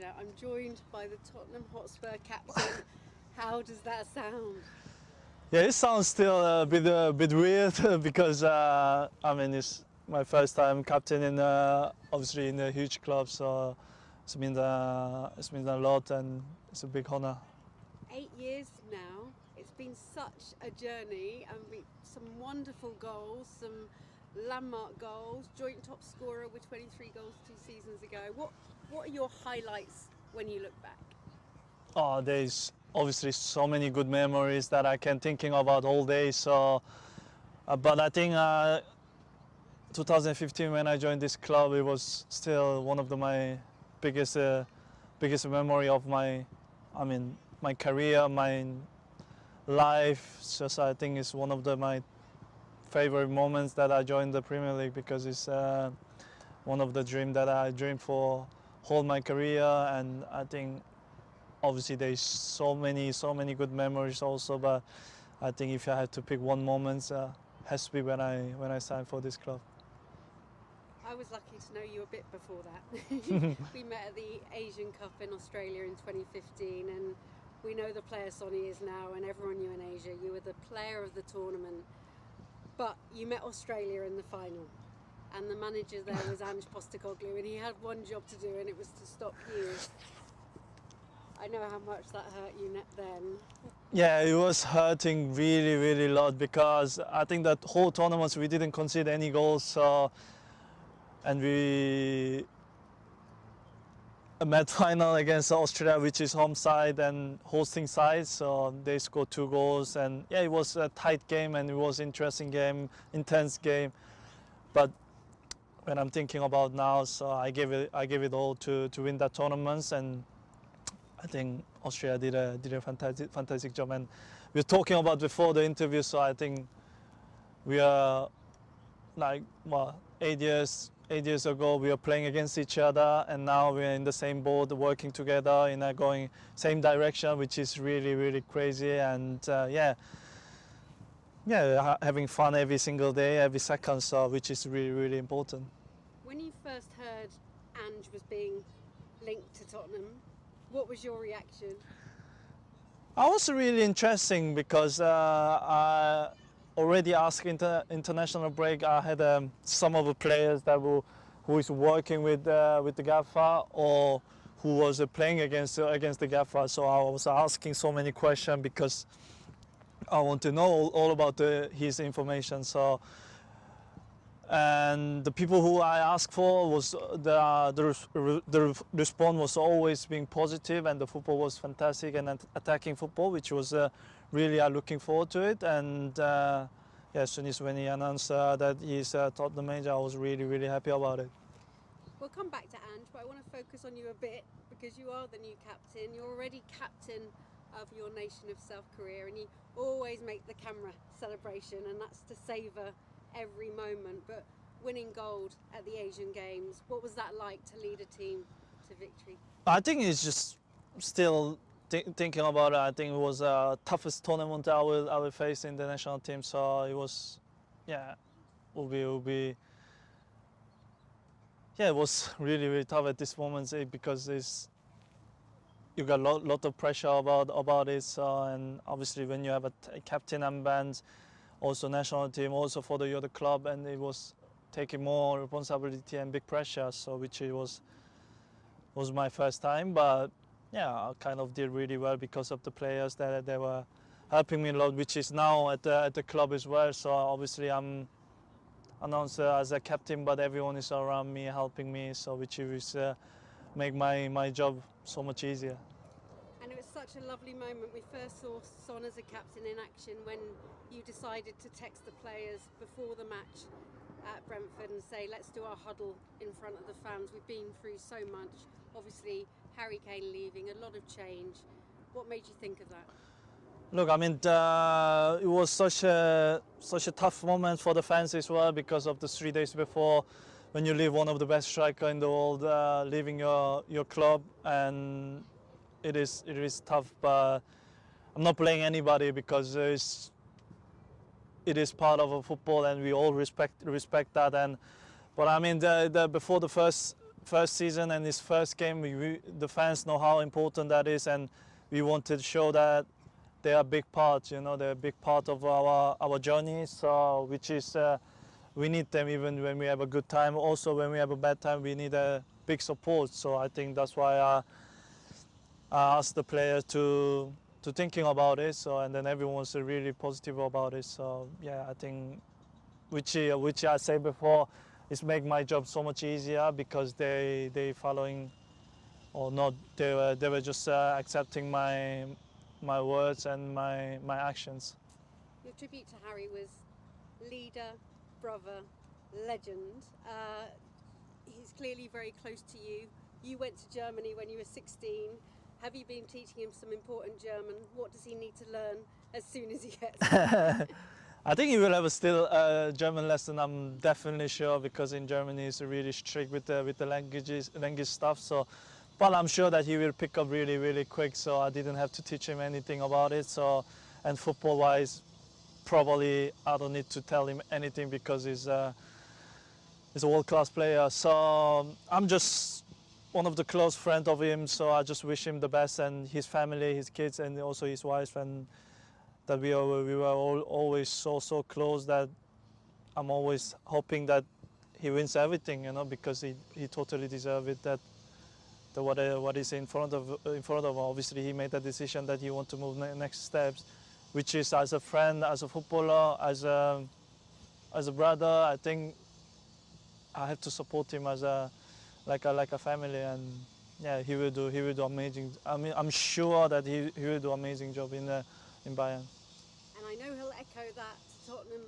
Now, I'm joined by the Tottenham Hotspur captain. How does that sound? Yeah, it sounds still a bit weird because it's my first time captaining, obviously in a huge club, so it's means a lot and it's a big honor. 8 years now. It's been such a journey, and some wonderful goals, some landmark goals. Joint top scorer with 23 goals 2 seasons ago. What are your highlights when you look back? Oh, there's obviously so many good memories that I can thinking about all day. So, but I think 2015 when I joined this club, it was still one of my biggest memory of my career, my life. Just I think it's one of my favorite moments that I joined the Premier League because it's one of the dreams that I dreamed for whole my career, and I think obviously there's so many good memories also, but I think if I had to pick one moment, has to be when I signed for this club. I was lucky to know you a bit before that. We met at the Asian Cup in Australia in 2015, and we know the player Sonny is now, and everyone knew in Asia. You were the player of the tournament, but you met Australia in the final, and the manager there was Posteglou, and he had one job to do, and it was to stop you. I know how much that hurt you then. Yeah, it was hurting really a lot because I think that whole tournament we didn't concede any goals, so, and we met final against Australia, which is home side and hosting side, so they scored 2 goals, and yeah, it was a tight game and it was interesting game, intense game. But when I'm thinking about now, so I gave it all to win that tournament, and I think Australia did a fantastic job. And we were talking about before the interview, so I think we are like 8 years ago we were playing against each other, and now we're in the same boat, working together in a going same direction, which is really crazy. And having fun every single day, every second, so which is really important. When you first heard Ange was being linked to Tottenham, what was your reaction? I was really interesting because I already asked international break. I had some of the players that who is working with the Gaffer or who was playing against the Gaffer. So I was asking so many questions because I want to know all about his information. So. And the people who I asked for was the response was always being positive, and the football was fantastic and attacking football, which was really looking forward to it. And as soon as when he announced that he's Tottenham manager, I was really happy about it. We'll come back to Ange, but I want to focus on you a bit because you are the new captain. You're already captain of your Nation of Self career, and you always make the camera celebration, and that's to savour every moment. But winning gold at the Asian Games, what was that like to lead a team to victory? I think it's just still thinking about it. I think it was the toughest tournament I will face in the national team. So it was, it was really tough at this moment because you got a lot of pressure about it. So, and obviously when you have a captain armband, also national team, also for the other club, and it was taking more responsibility and big pressure. So which it was my first time, but I kind of did really well because of the players that they were helping me a lot, which is now at the club as well. So obviously I'm announced as a captain, but everyone is around me helping me, so which is make my job so much easier. And it was such a lovely moment. We first saw Son as a captain in action when you decided to text the players before the match at Brentford and say, let's do our huddle in front of the fans. We've been through so much. Obviously, Harry Kane leaving, a lot of change. What made you think of that? Look, I mean, it was such a tough moment for the fans as well because of the 3 days before when you leave one of the best strikers in the world, leaving your club, and it is tough. But I'm not blaming anybody because it is part of a football, and we all respect that. But I mean, before the first first season and his first game. The fans know how important that is, and we wanted to show that they are a big part. You know, they're a big part of our journey. So, which is we need them even when we have a good time. Also, when we have a bad time, we need a big support. So I think that's why I asked the players to thinking about it. So, and then everyone's really positive about it. So yeah, I think which I said before is make my job so much easier because they following or not they were just accepting my words and my actions. Your tribute to Harry was leader, brother, legend. He's clearly very close to you. You went to Germany when you were 16. Have you been teaching him some important German? What does he need to learn as soon as he gets there? I think he will have still a German lesson. I'm definitely sure because in Germany it's really strict with the language stuff. So, but I'm sure that he will pick up really quick. So I didn't have to teach him anything about it. So, and football-wise, probably I don't need to tell him anything because he's a world-class player. So I'm just one of the close friends of him. So I just wish him the best and his family, his kids, and also his wife, and that we were all always so close that I'm always hoping that he wins everything, you know, because he totally deserves it. That what is in front of him. Obviously, he made a decision that he want to move next steps, which is as a friend, as a footballer, as a brother. I think I have to support him as like a family, and yeah, he will do amazing. I mean, I'm sure that he will do amazing job in Bayern. And I know he'll echo that to Tottenham's